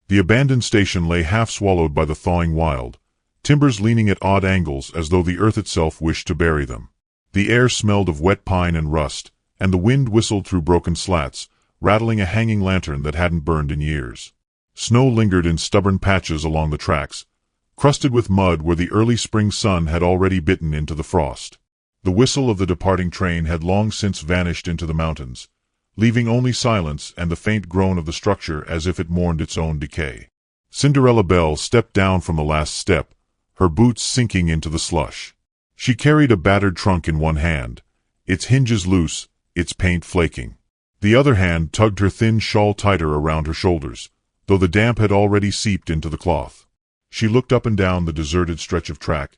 The abandoned station lay half swallowed by the thawing wild, timbers leaning at odd angles as though the earth itself wished to bury them. The air smelled of wet pine and rust, and the wind whistled through broken slats, rattling a hanging lantern that hadn't burned in years. Snow lingered in stubborn patches along the tracks, crusted with mud where the early spring sun had already bitten into the frost. The whistle of the departing train had long since vanished into the mountains, leaving only silence and the faint groan of the structure as if it mourned its own decay. Cinderella Belle stepped down from the last step, her boots sinking into the slush. She carried a battered trunk in one hand, its hinges loose, its paint flaking. The other hand tugged her thin shawl tighter around her shoulders, though the damp had already seeped into the cloth. She looked up and down the deserted stretch of track,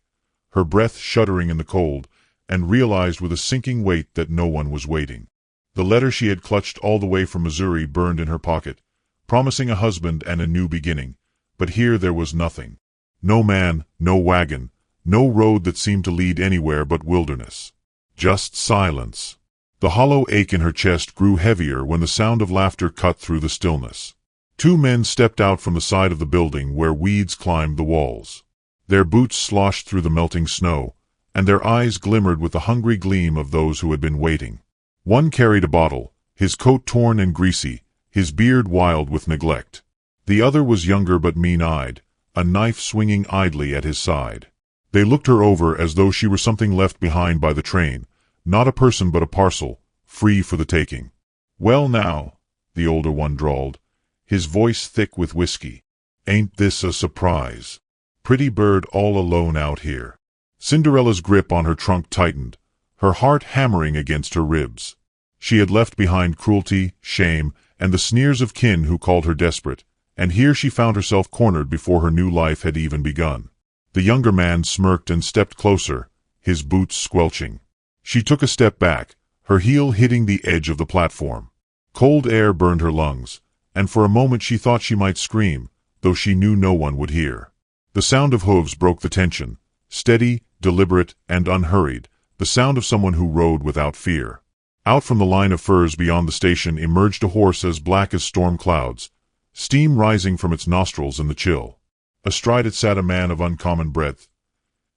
her breath shuddering in the cold, and realized with a sinking weight that no one was waiting. The letter she had clutched all the way from Missouri burned in her pocket, promising a husband and a new beginning, but here there was nothing. No man, no wagon, no road that seemed to lead anywhere but wilderness. Just silence. The hollow ache in her chest grew heavier when the sound of laughter cut through the stillness. Two men stepped out from the side of the building where weeds climbed the walls. Their boots sloshed through the melting snow, and their eyes glimmered with the hungry gleam of those who had been waiting. One carried a bottle, his coat torn and greasy, his beard wild with neglect. The other was younger but mean-eyed, a knife swinging idly at his side. They looked her over as though she were something left behind by the train, not a person but a parcel, free for the taking. "Well now," the older one drawled, his voice thick with whiskey. "Ain't this a surprise? Pretty bird all alone out here." Cinderella's grip on her trunk tightened, her heart hammering against her ribs. She had left behind cruelty, shame, and the sneers of kin who called her desperate, and here she found herself cornered before her new life had even begun. The younger man smirked and stepped closer, his boots squelching. She took a step back, her heel hitting the edge of the platform. Cold air burned her lungs, and for a moment she thought she might scream, though she knew no one would hear. The sound of hooves broke the tension, steady, deliberate, and unhurried, the sound of someone who rode without fear. Out from the line of firs beyond the station emerged a horse as black as storm clouds, steam rising from its nostrils in the chill. Astride it sat a man of uncommon breadth,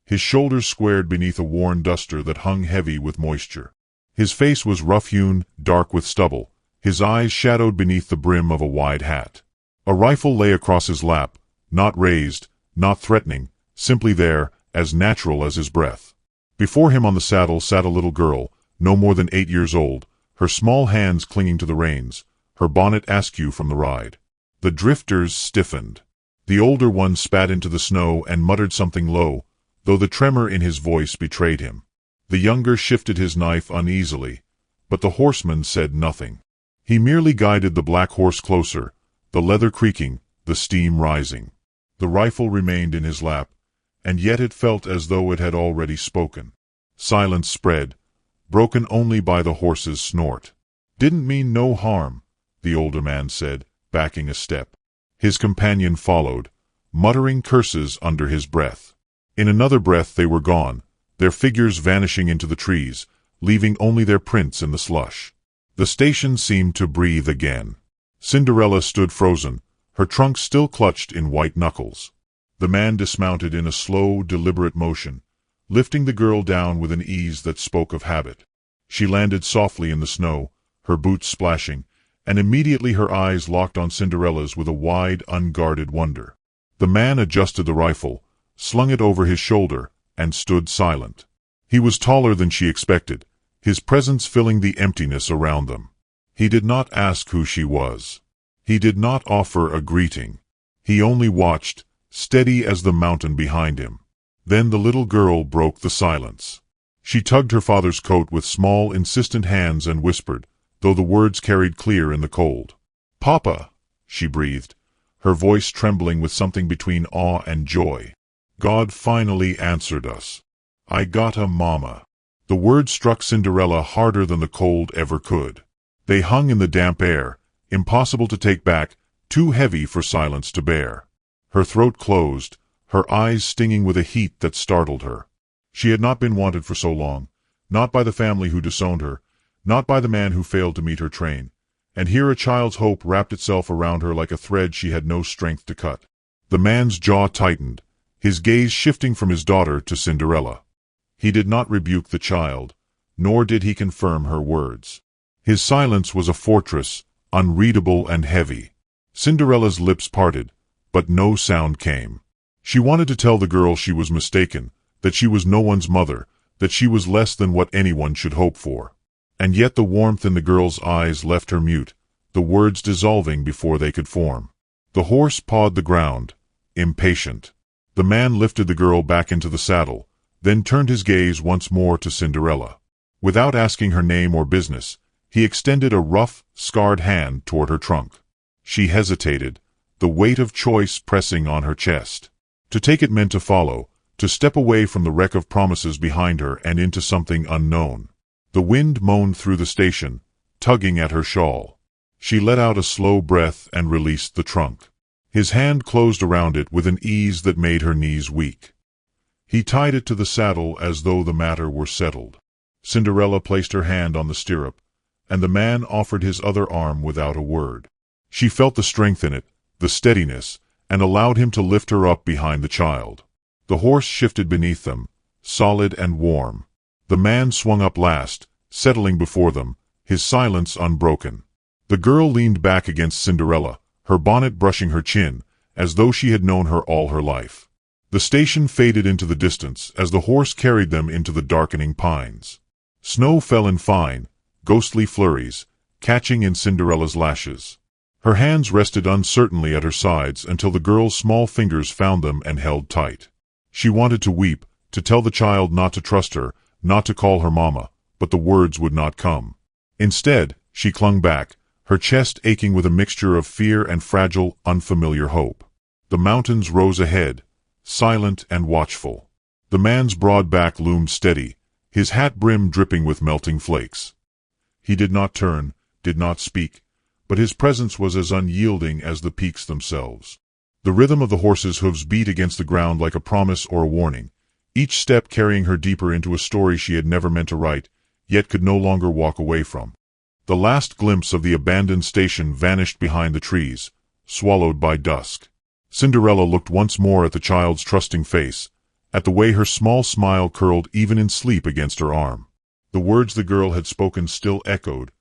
his shoulders squared beneath a worn duster that hung heavy with moisture. His face was rough-hewn, dark with stubble, his eyes shadowed beneath the brim of a wide hat. A rifle lay across his lap, not raised, not threatening, simply there, as natural as his breath. Before him on the saddle sat a little girl, no more than 8 years old, her small hands clinging to the reins, her bonnet askew from the ride. The drifters stiffened. The older one spat into the snow and muttered something low, though the tremor in his voice betrayed him. The younger shifted his knife uneasily, but the horseman said nothing. He merely guided the black horse closer, the leather creaking, the steam rising. The rifle remained in his lap, and yet it felt as though it had already spoken. Silence spread, broken only by the horse's snort. "Didn't mean no harm," the older man said, backing a step. His companion followed, muttering curses under his breath. In another breath they were gone, their figures vanishing into the trees, leaving only their prints in the slush. The station seemed to breathe again. Cinderella stood frozen, her trunk still clutched in white knuckles. The man dismounted in a slow, deliberate motion, lifting the girl down with an ease that spoke of habit. She landed softly in the snow, her boots splashing, and immediately her eyes locked on Cinderella's with a wide, unguarded wonder. The man adjusted the rifle, slung it over his shoulder, and stood silent. He was taller than she expected, his presence filling the emptiness around them. He did not ask who she was. He did not offer a greeting. He only watched, steady as the mountain behind him. Then the little girl broke the silence. She tugged her father's coat with small, insistent hands and whispered, though the words carried clear in the cold. "Papa," she breathed, her voice trembling with something between awe and joy. "God finally answered us. I got a mama." The words struck Cinderella harder than the cold ever could. They hung in the damp air, impossible to take back, too heavy for silence to bear. Her throat closed, her eyes stinging with a heat that startled her. She had not been wanted for so long, not by the family who disowned her, not by the man who failed to meet her train, And here a child's hope wrapped itself around her like a thread she had no strength to cut. The man's jaw tightened, his gaze shifting from his daughter to Cinderella. He did not rebuke the child, nor did he confirm her words. His silence was a fortress, unreadable and heavy. Cinderella's lips parted, but no sound came. She wanted to tell the girl she was mistaken, that she was no one's mother, that she was less than what anyone should hope for. And yet the warmth in the girl's eyes left her mute, the words dissolving before they could form. The horse pawed the ground, impatient. The man lifted the girl back into the saddle, then turned his gaze once more to Cinderella. Without asking her name or business, he extended a rough, scarred hand toward her trunk. She hesitated, the weight of choice pressing on her chest. To take it meant to follow, to step away from the wreck of promises behind her and into something unknown. The wind moaned through the station, tugging at her shawl. She let out a slow breath and released the trunk. His hand closed around it with an ease that made her knees weak. He tied it to the saddle as though the matter were settled. Cinderella placed her hand on the stirrup, and the man offered his other arm without a word. She felt the strength in it, the steadiness, and allowed him to lift her up behind the child. The horse shifted beneath them, solid and warm. The man swung up last, settling before them, his silence unbroken. The girl leaned back against Cinderella, her bonnet brushing her chin, as though she had known her all her life. The station faded into the distance as the horse carried them into the darkening pines. Snow fell in fine, ghostly flurries, catching in Cinderella's lashes. Her hands rested uncertainly at her sides until the girl's small fingers found them and held tight. She wanted to weep, to tell the child not to trust her, not to call her mama, but the words would not come. Instead, she clung back, her chest aching with a mixture of fear and fragile, unfamiliar hope. The mountains rose ahead, silent and watchful. The man's broad back loomed steady, his hat brim dripping with melting flakes. He did not turn, did not speak, but his presence was as unyielding as the peaks themselves. The rhythm of the horse's hooves beat against the ground like a promise or a warning, each step carrying her deeper into a story she had never meant to write, yet could no longer walk away from. The last glimpse of the abandoned station vanished behind the trees, swallowed by dusk. Cinderella looked once more at the child's trusting face, at the way her small smile curled even in sleep against her arm. The words the girl had spoken still echoed,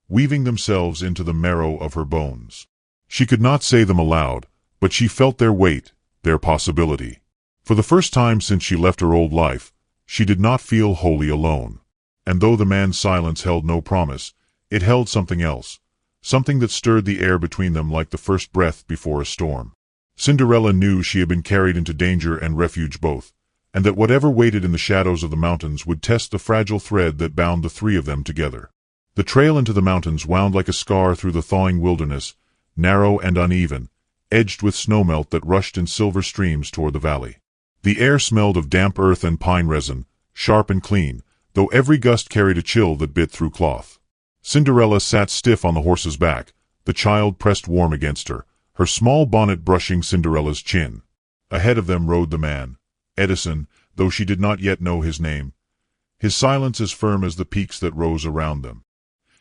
weaving themselves into the marrow of her bones. She could not say them aloud, but she felt their weight, their possibility. For the first time since she left her old life, she did not feel wholly alone. And though the man's silence held no promise, it held something else, something that stirred the air between them like the first breath before a storm. Cinderella knew she had been carried into danger and refuge both, and that whatever waited in the shadows of the mountains would test the fragile thread that bound the three of them together. The trail into the mountains wound like a scar through the thawing wilderness, narrow and uneven, edged with snowmelt that rushed in silver streams toward the valley. The air smelled of damp earth and pine resin, sharp and clean, though every gust carried a chill that bit through cloth. Cinderella sat stiff on the horse's back, the child pressed warm against her, her small bonnet brushing Cinderella's chin. Ahead of them rode the man, Edison, though she did not yet know his name, his silence as firm as the peaks that rose around them.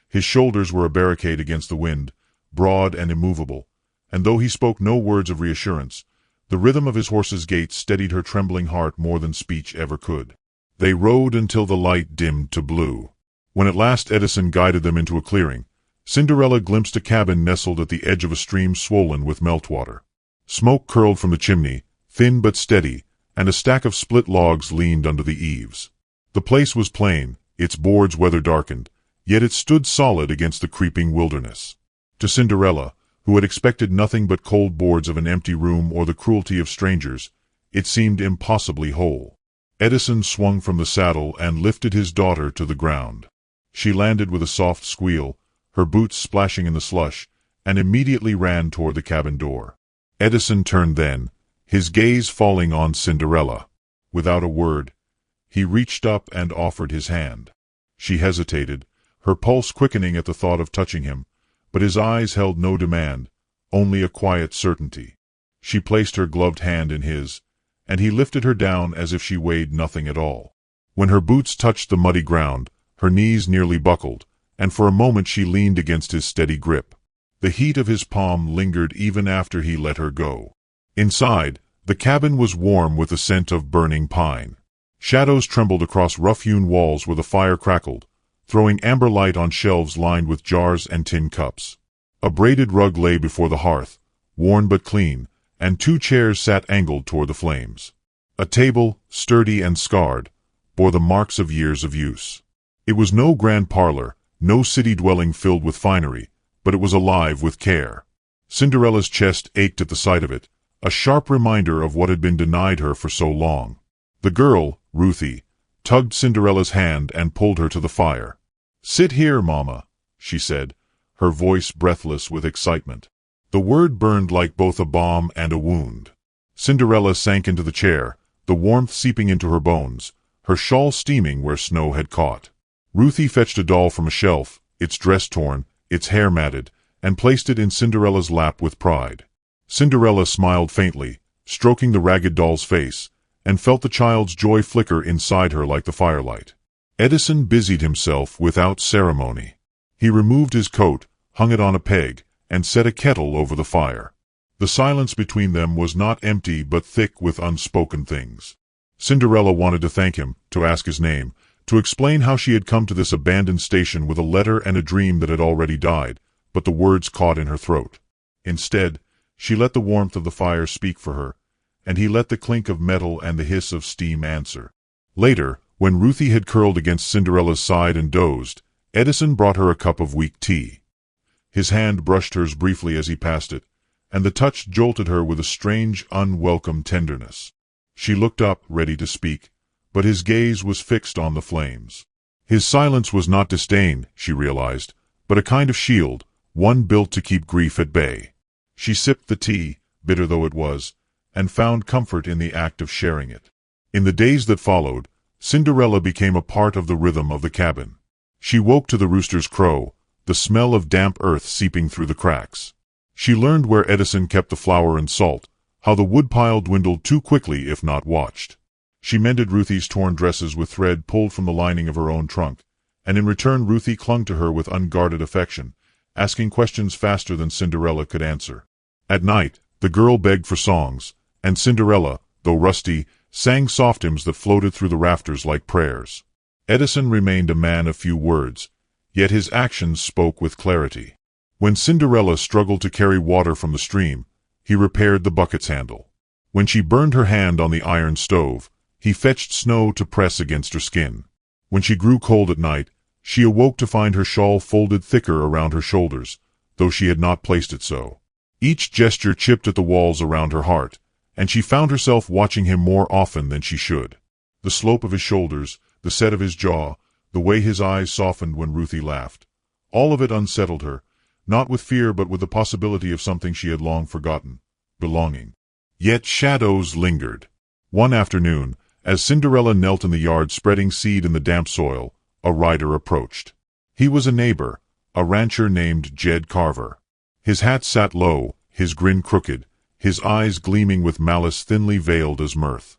His shoulders were a barricade against the wind, broad and immovable, and though he spoke no words of reassurance, the rhythm of his horse's gait steadied her trembling heart more than speech ever could. They rode until the light dimmed to blue. When at last Edison guided them into a clearing, Cinderella glimpsed a cabin nestled at the edge of a stream swollen with meltwater. Smoke curled from the chimney, thin but steady, and a stack of split logs leaned under the eaves. The place was plain, its boards weather-darkened, yet it stood solid against the creeping wilderness. To Cinderella, who had expected nothing but cold boards of an empty room or the cruelty of strangers, it seemed impossibly whole. Edison swung from the saddle and lifted his daughter to the ground. She landed with a soft squeal, her boots splashing in the slush, and immediately ran toward the cabin door. Edison turned then, his gaze falling on Cinderella. Without a word, he reached up and offered his hand. She hesitated, her pulse quickening at the thought of touching him, but his eyes held no demand, only a quiet certainty. She placed her gloved hand in his, and he lifted her down as if she weighed nothing at all. When her boots touched the muddy ground, her knees nearly buckled, and for a moment she leaned against his steady grip. The heat of his palm lingered even after he let her go. Inside, the cabin was warm with the scent of burning pine. Shadows trembled across rough-hewn walls where the fire crackled, throwing amber light on shelves lined with jars and tin cups. A braided rug lay before the hearth, worn but clean, and 2 chairs sat angled toward the flames. A table, sturdy and scarred, bore the marks of years of use. It was no grand parlor, no city dwelling filled with finery, but it was alive with care. Cinderella's chest ached at the sight of it, a sharp reminder of what had been denied her for so long. The girl, Ruthie, tugged Cinderella's hand and pulled her to the fire. "Sit here, Mama," she said, her voice breathless with excitement. The word burned like both a balm and a wound. Cinderella sank into the chair, the warmth seeping into her bones, her shawl steaming where snow had caught. Ruthie fetched a doll from a shelf, its dress torn, its hair matted, and placed it in Cinderella's lap with pride. Cinderella smiled faintly, stroking the ragged doll's face, and felt the child's joy flicker inside her like the firelight. Edison busied himself without ceremony. He removed his coat, hung it on a peg, and set a kettle over the fire. The silence between them was not empty but thick with unspoken things. Cinderella wanted to thank him, to ask his name, to explain how she had come to this abandoned station with a letter and a dream that had already died, but the words caught in her throat. Instead, she let the warmth of the fire speak for her, and he let the clink of metal and the hiss of steam answer. Later, when Ruthie had curled against Cinderella's side and dozed, Edison brought her a cup of weak tea. His hand brushed hers briefly as he passed it, and the touch jolted her with a strange, unwelcome tenderness. She looked up, ready to speak, but his gaze was fixed on the flames. His silence was not disdain, she realized, but a kind of shield, one built to keep grief at bay. She sipped the tea, bitter though it was, and found comfort in the act of sharing it. In the days that followed, Cinderella became a part of the rhythm of the cabin. She woke to the rooster's crow, the smell of damp earth seeping through the cracks. She learned where Edison kept the flour and salt, how the woodpile dwindled too quickly if not watched. She mended Ruthie's torn dresses with thread pulled from the lining of her own trunk, and in return Ruthie clung to her with unguarded affection, asking questions faster than Cinderella could answer. At night, the girl begged for songs, and Cinderella, though rusty, sang soft hymns that floated through the rafters like prayers. Edison remained a man of few words, yet his actions spoke with clarity. When Cinderella struggled to carry water from the stream, he repaired the bucket's handle. When she burned her hand on the iron stove, he fetched snow to press against her skin. When she grew cold at night, she awoke to find her shawl folded thicker around her shoulders, though she had not placed it so. Each gesture chipped at the walls around her heart, and she found herself watching him more often than she should. The slope of his shoulders, the set of his jaw, the way his eyes softened when Ruthie laughed. All of it unsettled her, not with fear but with the possibility of something she had long forgotten, belonging. Yet shadows lingered. One afternoon, as Cinderella knelt in the yard spreading seed in the damp soil, a rider approached. He was a neighbor, a rancher named Jed Carver. His hat sat low, his grin crooked, his eyes gleaming with malice thinly veiled as mirth.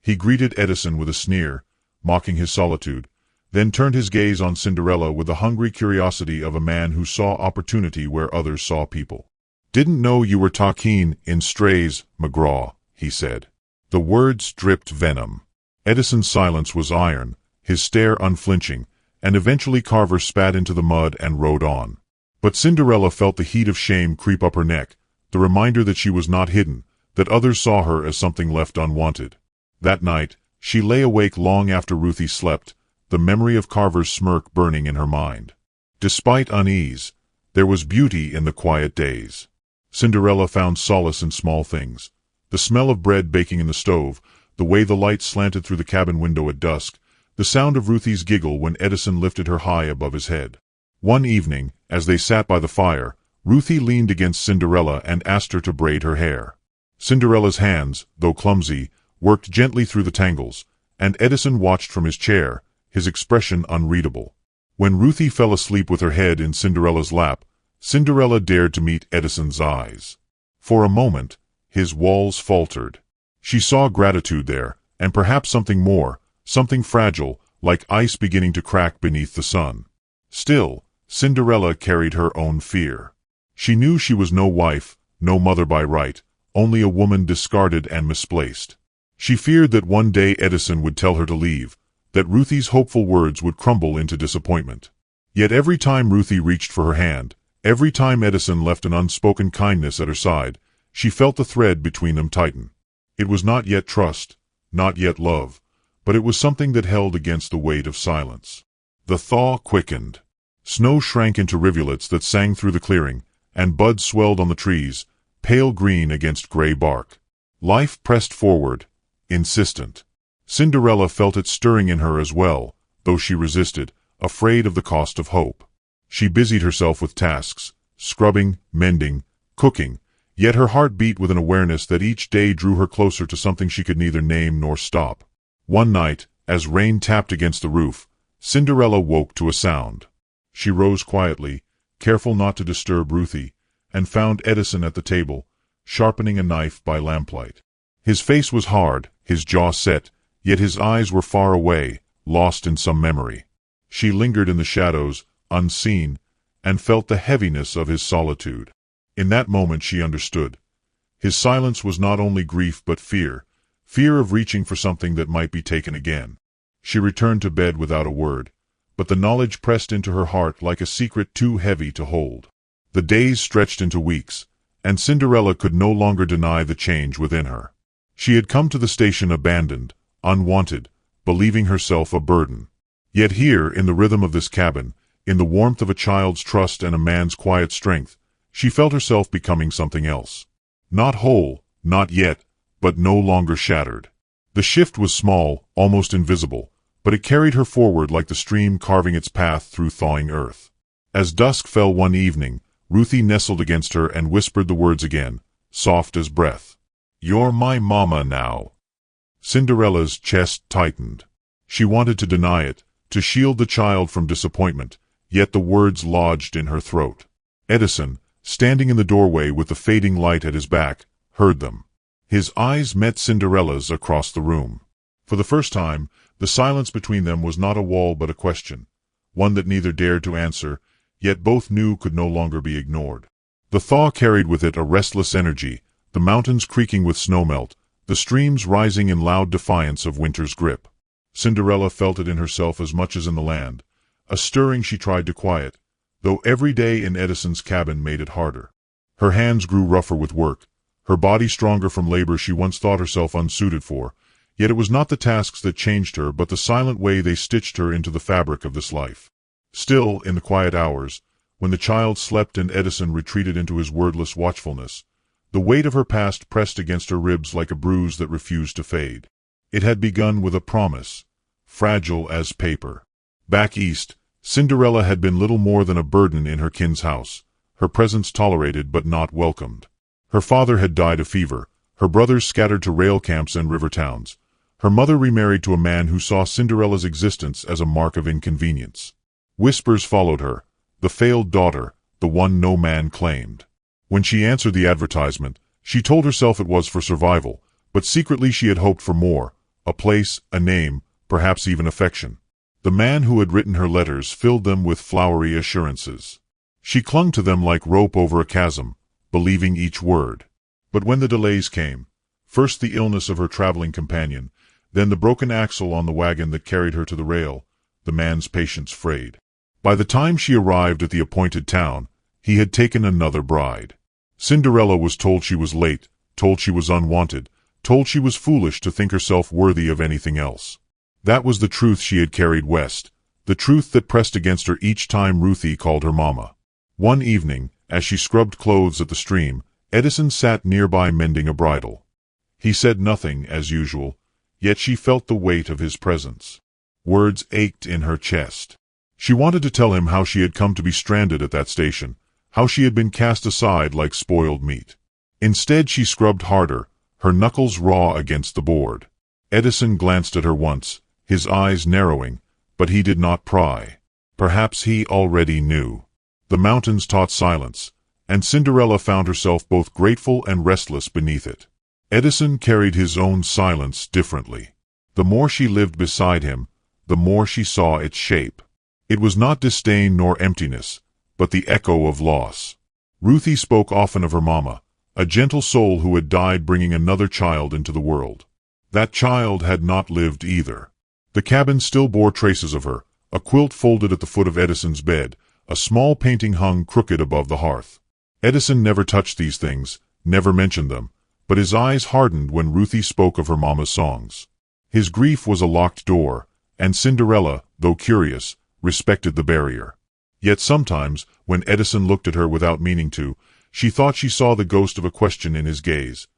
He greeted Edison with a sneer, mocking his solitude, then turned his gaze on Cinderella with the hungry curiosity of a man who saw opportunity where others saw people. "Didn't know you were talking in strays, McGraw," he said. The words dripped venom. Edison's silence was iron, his stare unflinching, and eventually Carver spat into the mud and rode on. But Cinderella felt the heat of shame creep up her neck, the reminder that she was not hidden, that others saw her as something left unwanted. That night, she lay awake long after Ruthie slept, the memory of Carver's smirk burning in her mind. Despite unease, there was beauty in the quiet days. Cinderella found solace in small things. The smell of bread baking in the stove, the way the light slanted through the cabin window at dusk, the sound of Ruthie's giggle when Edison lifted her high above his head. One evening, as they sat by the fire, Ruthie leaned against Cinderella and asked her to braid her hair. Cinderella's hands, though clumsy, worked gently through the tangles, and Edison watched from his chair, his expression unreadable. When Ruthie fell asleep with her head in Cinderella's lap, Cinderella dared to meet Edison's eyes. For a moment, his walls faltered. She saw gratitude there, and perhaps something more, something fragile, like ice beginning to crack beneath the sun. Still, Cinderella carried her own fear. She knew she was no wife, no mother by right, only a woman discarded and misplaced. She feared that one day Edison would tell her to leave, that Ruthie's hopeful words would crumble into disappointment. Yet every time Ruthie reached for her hand, every time Edison left an unspoken kindness at her side, she felt the thread between them tighten. It was not yet trust, not yet love, but it was something that held against the weight of silence. The thaw quickened. Snow shrank into rivulets that sang through the clearing, and buds swelled on the trees, pale green against gray bark. Life pressed forward, insistent. Cinderella felt it stirring in her as well, though she resisted, afraid of the cost of hope. She busied herself with tasks, scrubbing, mending, cooking, yet her heart beat with an awareness that each day drew her closer to something she could neither name nor stop. One night, as rain tapped against the roof, Cinderella woke to a sound. She rose quietly, careful not to disturb Ruthie, and found Edison at the table, sharpening a knife by lamplight. His face was hard, his jaw set, yet his eyes were far away, lost in some memory. She lingered in the shadows, unseen, and felt the heaviness of his solitude. In that moment she understood. His silence was not only grief but fear, fear of reaching for something that might be taken again. She returned to bed without a word, but the knowledge pressed into her heart like a secret too heavy to hold. The days stretched into weeks, and Cinderella could no longer deny the change within her. She had come to the station abandoned, unwanted, believing herself a burden. Yet here, in the rhythm of this cabin, in the warmth of a child's trust and a man's quiet strength, she felt herself becoming something else. Not whole, not yet, but no longer shattered. The shift was small, almost invisible, but it carried her forward like the stream carving its path through thawing earth. As dusk fell one evening, Ruthie nestled against her and whispered the words again, soft as breath. "You're my mama now." Cinderella's chest tightened. She wanted to deny it, to shield the child from disappointment, yet the words lodged in her throat. Edison, standing in the doorway with the fading light at his back, heard them. His eyes met Cinderella's across the room. For the first time, the silence between them was not a wall but a question, one that neither dared to answer, yet both knew could no longer be ignored. The thaw carried with it a restless energy, the mountains creaking with snowmelt, the streams rising in loud defiance of winter's grip. Cinderella felt it in herself as much as in the land, a stirring she tried to quiet, though every day in Edison's cabin made it harder. Her hands grew rougher with work, her body stronger from labor she once thought herself unsuited for, yet it was not the tasks that changed her but the silent way they stitched her into the fabric of this life. Still, in the quiet hours, when the child slept and Edison retreated into his wordless watchfulness, the weight of her past pressed against her ribs like a bruise that refused to fade. It had begun with a promise, fragile as paper. Back east, Cinderella had been little more than a burden in her kin's house, her presence tolerated but not welcomed. Her father had died of fever, her brothers scattered to rail camps and river towns. Her mother remarried to a man who saw Cinderella's existence as a mark of inconvenience. Whispers followed her, the failed daughter, the one no man claimed. When she answered the advertisement, she told herself it was for survival, but secretly she had hoped for more, a place, a name, perhaps even affection. The man who had written her letters filled them with flowery assurances. She clung to them like rope over a chasm, believing each word. But when the delays came, first the illness of her traveling companion, then the broken axle on the wagon that carried her to the rail, the man's patience frayed. By the time she arrived at the appointed town, he had taken another bride. Cinderella was told she was late, told she was unwanted, told she was foolish to think herself worthy of anything else. That was the truth she had carried west, the truth that pressed against her each time Ruthie called her mama. One evening, as she scrubbed clothes at the stream, Edison sat nearby mending a bridle. He said nothing, as usual, yet she felt the weight of his presence. Words ached in her chest. She wanted to tell him how she had come to be stranded at that station, how she had been cast aside like spoiled meat. Instead she scrubbed harder, her knuckles raw against the board. Edison glanced at her once, his eyes narrowing, but he did not pry. Perhaps he already knew. The mountains taught silence, and Cinderella found herself both grateful and restless beneath it. Edison carried his own silence differently. The more she lived beside him, the more she saw its shape. It was not disdain nor emptiness, but the echo of loss. Ruthie spoke often of her mama, a gentle soul who had died bringing another child into the world. That child had not lived either. The cabin still bore traces of her, a quilt folded at the foot of Edison's bed, a small painting hung crooked above the hearth. Edison never touched these things, never mentioned them, but his eyes hardened when Ruthie spoke of her mama's songs. His grief was a locked door, and Cinderella, though curious, respected the barrier. Yet sometimes, when Edison looked at her without meaning to, she thought she saw the ghost of a question in his gaze.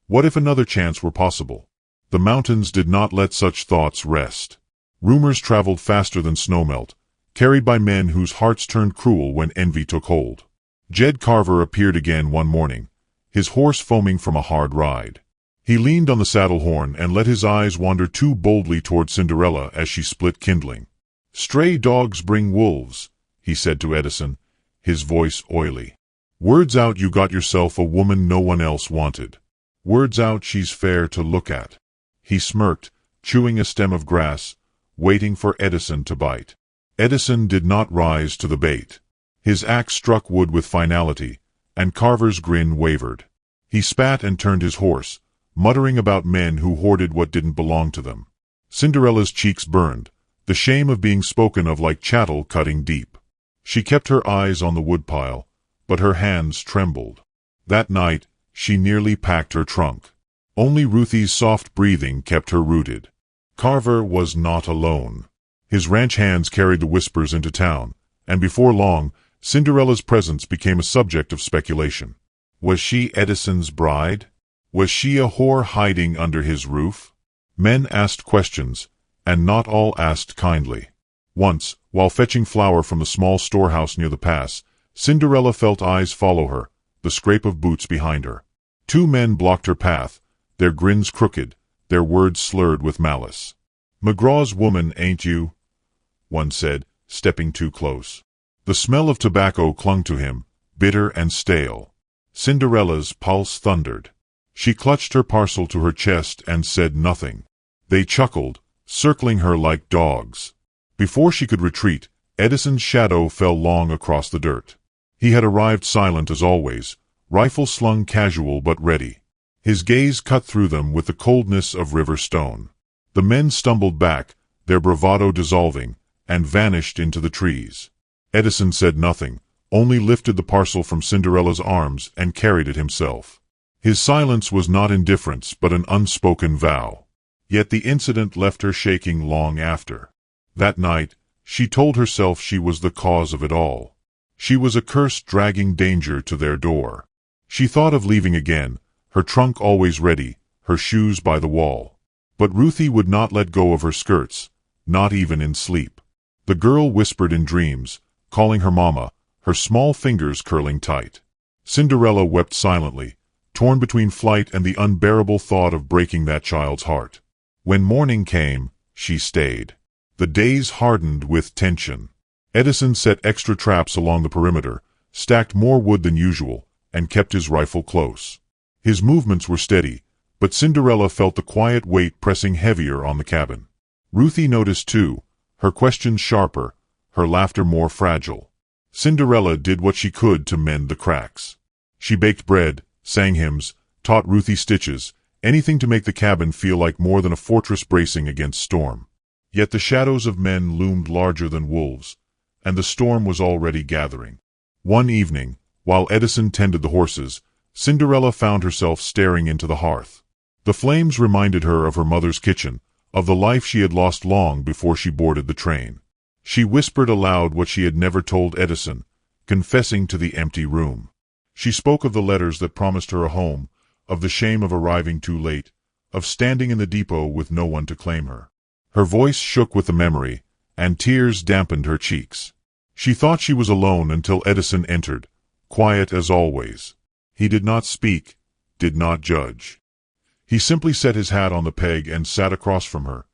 What if another chance were possible? The mountains did not let such thoughts rest. Rumors traveled faster than snowmelt, carried by men whose hearts turned cruel when envy took hold. Jed Carver appeared again one morning, his horse foaming from a hard ride. He leaned on the saddle horn and let his eyes wander too boldly toward Cinderella as she split kindling. "Stray dogs bring wolves," he said to Edison, his voice oily. "Words out you got yourself a woman no one else wanted. Words out she's fair to look at." He smirked, chewing a stem of grass, waiting for Edison to bite. Edison did not rise to the bait. His axe struck wood with finality, and Carver's grin wavered. He spat and turned his horse, muttering about men who hoarded what didn't belong to them. Cinderella's cheeks burned, the shame of being spoken of like chattel cutting deep. She kept her eyes on the woodpile, but her hands trembled. That night, she nearly packed her trunk. Only Ruthie's soft breathing kept her rooted. Carver was not alone. His ranch hands carried the whispers into town, and before long, Cinderella's presence became a subject of speculation. Was she Edison's bride? Was she a whore hiding under his roof? Men asked questions, and not all asked kindly. Once, while fetching flour from the small storehouse near the pass, Cinderella felt eyes follow her, the scrape of boots behind her. Two men blocked her path, their grins crooked, their words slurred with malice. "McGraw's woman, ain't you?" one said, stepping too close. The smell of tobacco clung to him, bitter and stale. Cinderella's pulse thundered. She clutched her parcel to her chest and said nothing. They chuckled, circling her like dogs. Before she could retreat, Edison's shadow fell long across the dirt. He had arrived silent as always, rifle slung casual but ready. His gaze cut through them with the coldness of river stone. The men stumbled back, their bravado dissolving, and vanished into the trees. Edison said nothing, only lifted the parcel from Cinderella's arms and carried it himself. His silence was not indifference but an unspoken vow. Yet the incident left her shaking long after. That night, she told herself she was the cause of it all. She was a curse dragging danger to their door. She thought of leaving again, her trunk always ready, her shoes by the wall. But Ruthie would not let go of her skirts, not even in sleep. The girl whispered in dreams, calling her mama, her small fingers curling tight. Cinderella wept silently, torn between flight and the unbearable thought of breaking that child's heart. When morning came, she stayed. The days hardened with tension. Edison set extra traps along the perimeter, stacked more wood than usual, and kept his rifle close. His movements were steady, but Cinderella felt the quiet weight pressing heavier on the cabin. Ruthie noticed too, her questions sharper, her laughter more fragile. Cinderella did what she could to mend the cracks. She baked bread, sang hymns, taught Ruthie stitches, anything to make the cabin feel like more than a fortress bracing against storm. Yet the shadows of men loomed larger than wolves, and the storm was already gathering. One evening, while Edison tended the horses, Cinderella found herself staring into the hearth. The flames reminded her of her mother's kitchen, of the life she had lost long before she boarded the train. She whispered aloud what she had never told Edison, confessing to the empty room. She spoke of the letters that promised her a home, of the shame of arriving too late, of standing in the depot with no one to claim her. Her voice shook with the memory, and tears dampened her cheeks. She thought she was alone until Edison entered, quiet as always. He did not speak, did not judge. He simply set his hat on the peg and sat across from her,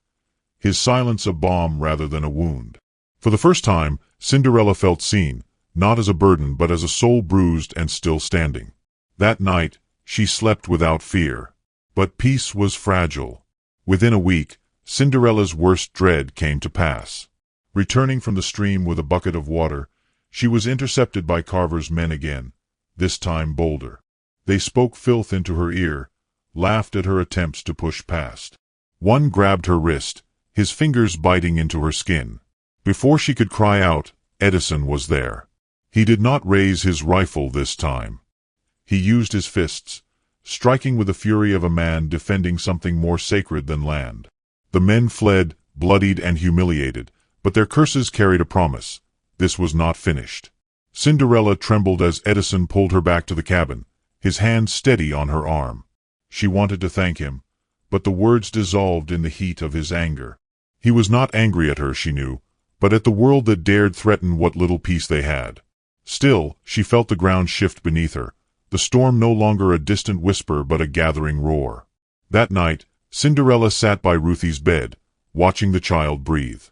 his silence a balm rather than a wound. For the first time, Cinderella felt seen, not as a burden but as a soul bruised and still standing. That night, she slept without fear. But peace was fragile. Within a week, Cinderella's worst dread came to pass. Returning from the stream with a bucket of water, She was intercepted by Carver's men again, this time bolder. They spoke filth into her ear, laughed at her attempts to push past. One grabbed her wrist, his fingers biting into her skin. Before she could cry out, Edison was there. He did not raise his rifle this time. He used his fists, striking with the fury of a man defending something more sacred than land. The men fled, bloodied and humiliated, but their curses carried a promise. This was not finished. Cinderella trembled as Edison pulled her back to the cabin, his hand steady on her arm. She wanted to thank him, but the words dissolved in the heat of his anger. He was not angry at her, she knew, but at the world that dared threaten what little peace they had. Still, she felt the ground shift beneath her, the storm no longer a distant whisper but a gathering roar. That night, Cinderella sat by Ruthie's bed, watching the child breathe.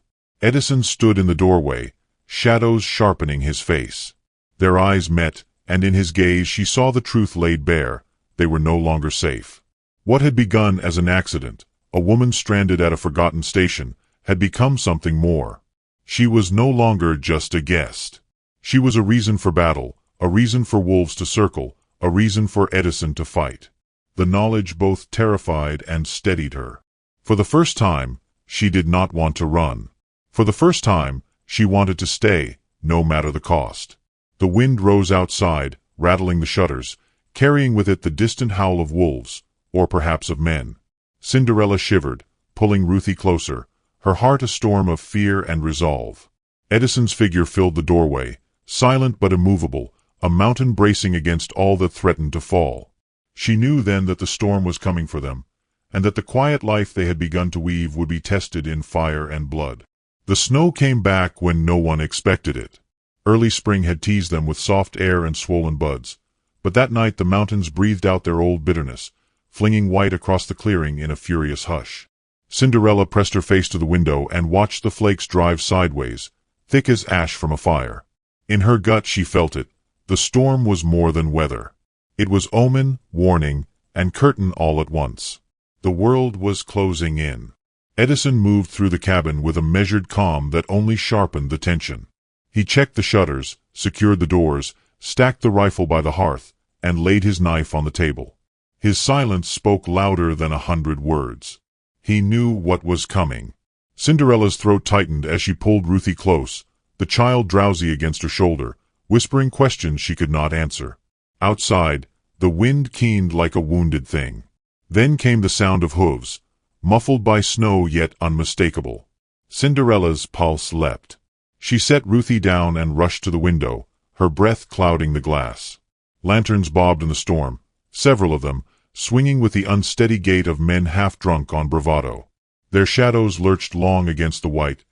Edison stood in the doorway, shadows sharpening his face. Their eyes met, and in his gaze she saw the truth laid bare. They were no longer safe. What had begun as an accident, a woman stranded at a forgotten station, had become something more. She was no longer just a guest. She was a reason for battle, a reason for wolves to circle, a reason for Edison to fight. The knowledge both terrified and steadied her. For the first time, she did not want to run. For the first time, she wanted to stay, no matter the cost. The wind rose outside, rattling the shutters, carrying with it the distant howl of wolves, or perhaps of men. Cinderella shivered, pulling Ruthie closer, her heart a storm of fear and resolve. Edison's figure filled the doorway, silent but immovable, a mountain bracing against all that threatened to fall. She knew then that the storm was coming for them, and that the quiet life they had begun to weave would be tested in fire and blood. The snow came back when no one expected it. Early spring had teased them with soft air and swollen buds, but that night the mountains breathed out their old bitterness, flinging white across the clearing in a furious hush. Cinderella pressed her face to the window and watched the flakes drive sideways, thick as ash from a fire. In her gut she felt it. The storm was more than weather. It was omen, warning, and curtain all at once. The world was closing in. Edison moved through the cabin with a measured calm that only sharpened the tension. He checked the shutters, secured the doors, stacked the rifle by the hearth, and laid his knife on the table. His silence spoke louder than 100 words. He knew what was coming. Cinderella's throat tightened as she pulled Ruthie close, the child drowsy against her shoulder, whispering questions she could not answer. Outside, the wind keened like a wounded thing. Then came the sound of hooves, muffled by snow yet unmistakable. Cinderella's pulse leapt. She set Ruthie down and rushed to the window, her breath clouding the glass. Lanterns bobbed in the storm, several of them, swinging with the unsteady gait of men half-drunk on bravado. Their shadows lurched long against the white,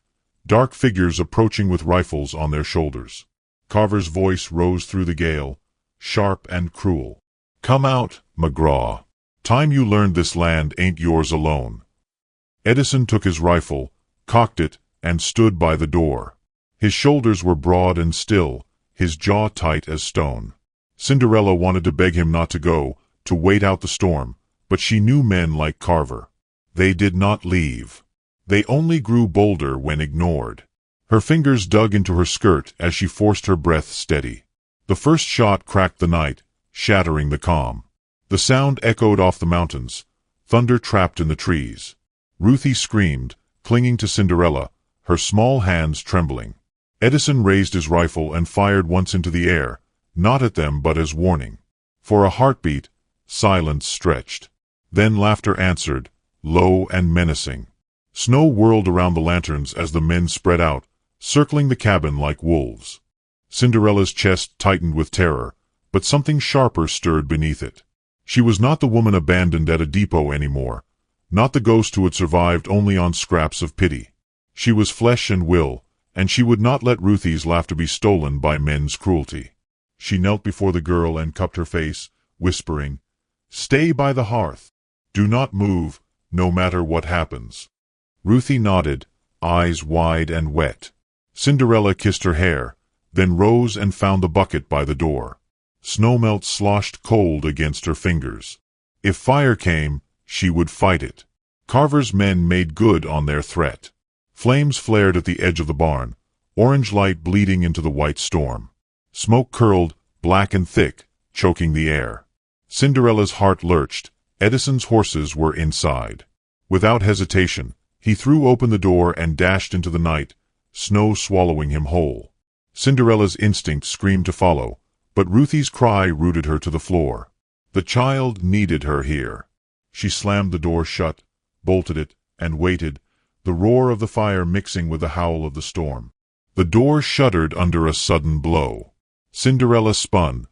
dark figures approaching with rifles on their shoulders. Carver's voice rose through the gale, sharp and cruel. "Come out, McGraw. Time you learned this land ain't yours alone." Edison took his rifle, cocked it, and stood by the door. His shoulders were broad and still, his jaw tight as stone. Cinderella wanted to beg him not to go, to wait out the storm, but she knew men like Carver. They did not leave. They only grew bolder when ignored. Her fingers dug into her skirt as she forced her breath steady. The first shot cracked the night, shattering the calm. The sound echoed off the mountains, thunder trapped in the trees. Ruthie screamed, clinging to Cinderella, her small hands trembling. Edison raised his rifle and fired once into the air, not at them but as warning. For a heartbeat, silence stretched. Then laughter answered, low and menacing. Snow whirled around the lanterns as the men spread out, circling the cabin like wolves. Cinderella's chest tightened with terror, but something sharper stirred beneath it. She was not the woman abandoned at a depot anymore, not the ghost who had survived only on scraps of pity. She was flesh and will, and she would not let Ruthie's laughter be stolen by men's cruelty. She knelt before the girl and cupped her face, whispering, "Stay by the hearth. Do not move, no matter what happens." Ruthie nodded, eyes wide and wet. Cinderella kissed her hair, then rose and found the bucket by the door. Snowmelt sloshed cold against her fingers. If fire came, she would fight it. Carver's men made good on their threat. Flames flared at the edge of the barn, orange light bleeding into the white storm. Smoke curled, black and thick, choking the air. Cinderella's heart lurched. Edison's horses were inside. Without hesitation, he threw open the door and dashed into the night, snow swallowing him whole. Cinderella's instinct screamed to follow, but Ruthie's cry rooted her to the floor. The child needed her here. She slammed the door shut, bolted it, and waited, the roar of the fire mixing with the howl of the storm. The door shuddered under a sudden blow. Cinderella spun,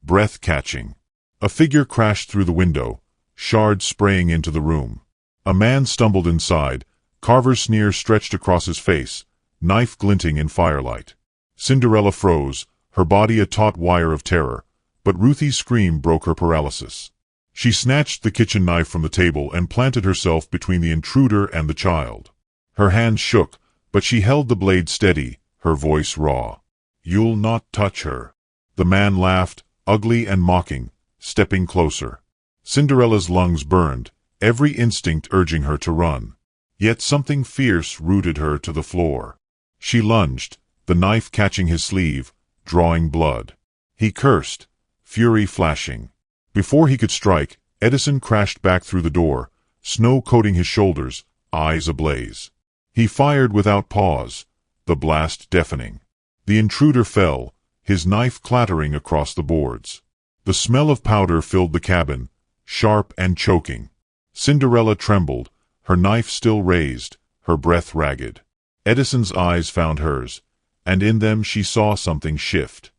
breath catching. A figure crashed through the window, shards spraying into the room. A man stumbled inside, Carver's sneer stretched across his face, knife glinting in firelight. Cinderella froze, her body a taut wire of terror, but Ruthie's scream broke her paralysis. She snatched the kitchen knife from the table and planted herself between the intruder and the child. Her hands shook, but she held the blade steady, her voice raw. "You'll not touch her." The man laughed, ugly and mocking, stepping closer. Cinderella's lungs burned, every instinct urging her to run. Yet something fierce rooted her to the floor. She lunged, the knife catching his sleeve, drawing blood. He cursed, fury flashing. Before he could strike, Edison crashed back through the door, snow coating his shoulders, eyes ablaze. He fired without pause, the blast deafening. The intruder fell, his knife clattering across the boards. The smell of powder filled the cabin, sharp and choking. Cinderella trembled, her knife still raised, her breath ragged. Edison's eyes found hers, and in them she saw something shift.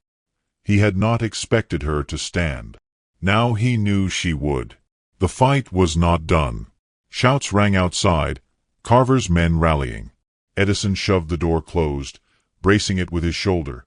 He had not expected her to stand. Now he knew she would. The fight was not done. Shouts rang outside, Carver's men rallying. Edison shoved the door closed, bracing it with his shoulder.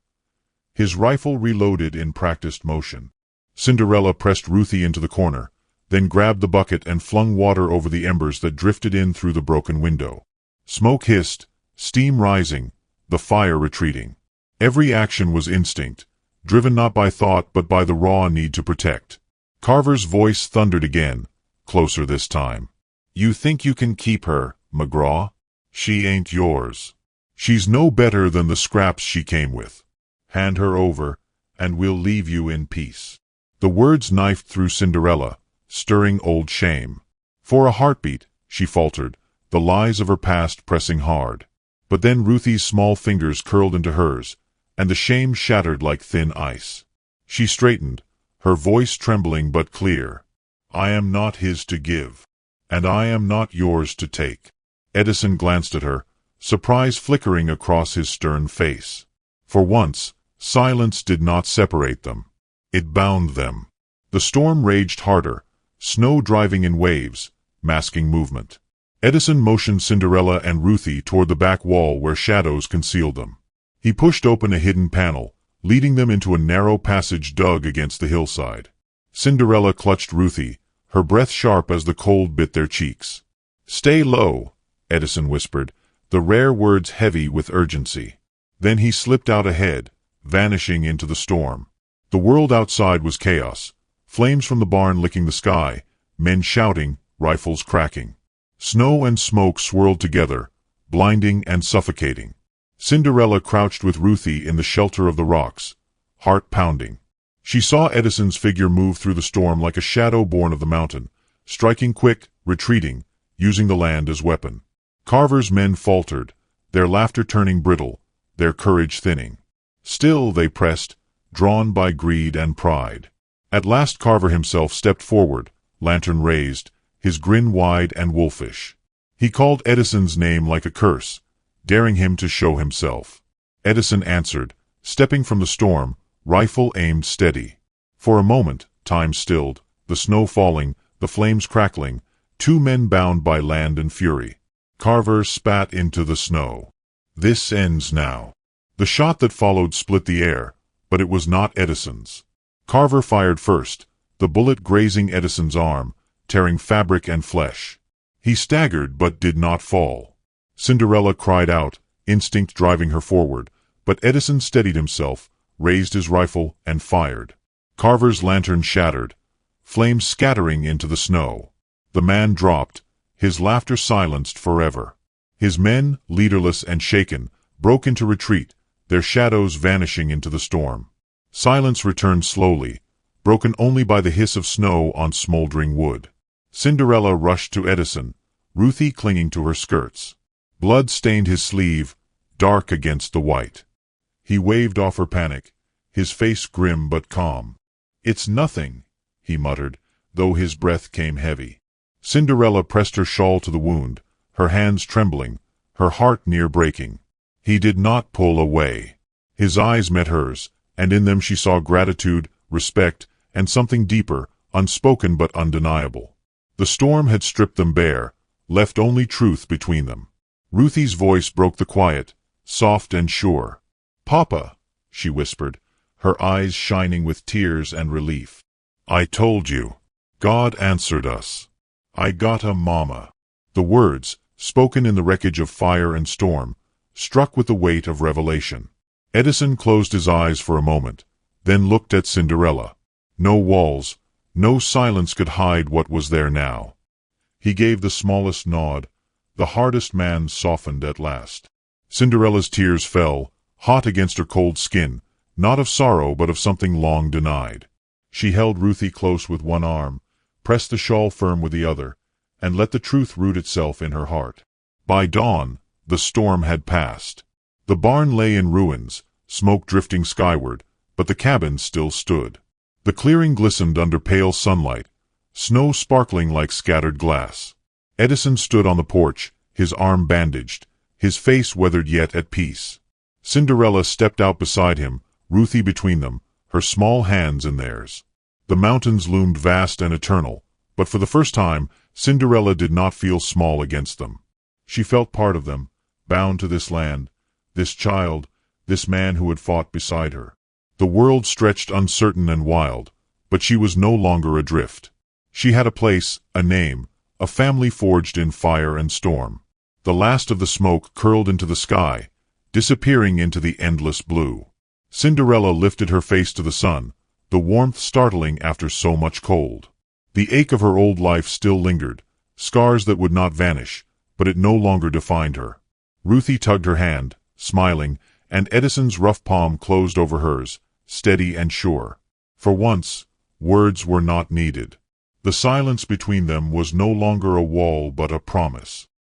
His rifle reloaded in practiced motion. Cinderella pressed Ruthie into the corner, then grabbed the bucket and flung water over the embers that drifted in through the broken window. Smoke hissed, steam rising, the fire retreating. Every action was instinct, driven not by thought but by the raw need to protect. Carver's voice thundered again, closer this time. "You think you can keep her, McGraw? She ain't yours. She's no better than the scraps she came with. Hand her over, and we'll leave you in peace." The words knifed through Cinderella, stirring old shame. For a heartbeat, she faltered, the lies of her past pressing hard. But then Ruthie's small fingers curled into hers, and the shame shattered like thin ice. She straightened, her voice trembling but clear. "I am not his to give, and I am not yours to take." Edison glanced at her, surprise flickering across his stern face. For once, silence did not separate them. It bound them. The storm raged harder, snow driving in waves, masking movement. Edison motioned Cinderella and Ruthie toward the back wall where shadows concealed them. He pushed open a hidden panel, leading them into a narrow passage dug against the hillside. Cinderella clutched Ruthie, her breath sharp as the cold bit their cheeks. "Stay low," Edison whispered, the rare words heavy with urgency. Then he slipped out ahead, vanishing into the storm. The world outside was chaos, flames from the barn licking the sky, men shouting, rifles cracking. Snow and smoke swirled together, blinding and suffocating. Cinderella crouched with Ruthie in the shelter of the rocks, heart pounding. She saw Edison's figure move through the storm like a shadow born of the mountain, striking quick, retreating, using the land as weapon. Carver's men faltered, their laughter turning brittle, their courage thinning. Still they pressed, drawn by greed and pride. At last Carver himself stepped forward, lantern raised, his grin wide and wolfish. He called Edison's name like a curse, daring him to show himself. Edison answered, stepping from the storm, rifle aimed steady. For a moment, time stilled, the snow falling, the flames crackling, two men bound by land and fury. Carver spat into the snow. "This ends now." The shot that followed split the air, but it was not Edison's. Carver fired first, the bullet grazing Edison's arm, tearing fabric and flesh. He staggered but did not fall. Cinderella cried out, instinct driving her forward, but Edison steadied himself, raised his rifle, and fired. Carver's lantern shattered, flames scattering into the snow. The man dropped, his laughter silenced forever. His men, leaderless and shaken, broke into retreat, their shadows vanishing into the storm. Silence returned slowly, broken only by the hiss of snow on smoldering wood. Cinderella rushed to Edison, Ruthie clinging to her skirts. Blood stained his sleeve, dark against the white. He waved off her panic, his face grim but calm. "It's nothing," he muttered, though his breath came heavy. Cinderella pressed her shawl to the wound, her hands trembling, her heart near breaking. He did not pull away. His eyes met hers, and in them she saw gratitude, respect, and something deeper, unspoken but undeniable. The storm had stripped them bare, left only truth between them. Ruthie's voice broke the quiet, soft and sure. "Papa," she whispered, her eyes shining with tears and relief. "I told you. God answered us. I got a mama." The words, spoken in the wreckage of fire and storm, struck with the weight of revelation. Edison closed his eyes for a moment, then looked at Cinderella. No walls, no silence could hide what was there now. He gave the smallest nod. The hardest man softened at last. Cinderella's tears fell, hot against her cold skin, not of sorrow but of something long denied. She held Ruthie close with one arm, pressed the shawl firm with the other, and let the truth root itself in her heart. By dawn, the storm had passed. The barn lay in ruins, smoke drifting skyward, but the cabin still stood. The clearing glistened under pale sunlight, snow sparkling like scattered glass. Edison stood on the porch, his arm bandaged, his face weathered yet at peace. Cinderella stepped out beside him, Ruthie between them, her small hands in theirs. The mountains loomed vast and eternal, but for the first time, Cinderella did not feel small against them. She felt part of them, bound to this land, this child, this man who had fought beside her. The world stretched uncertain and wild, but she was no longer adrift. She had a place, a name, a family forged in fire and storm. The last of the smoke curled into the sky, disappearing into the endless blue. Cinderella lifted her face to the sun, the warmth startling after so much cold. The ache of her old life still lingered, scars that would not vanish, but it no longer defined her. Ruthie tugged her hand, smiling, and Edison's rough palm closed over hers, steady and sure. For once, words were not needed. The silence between them was no longer a wall but a promise.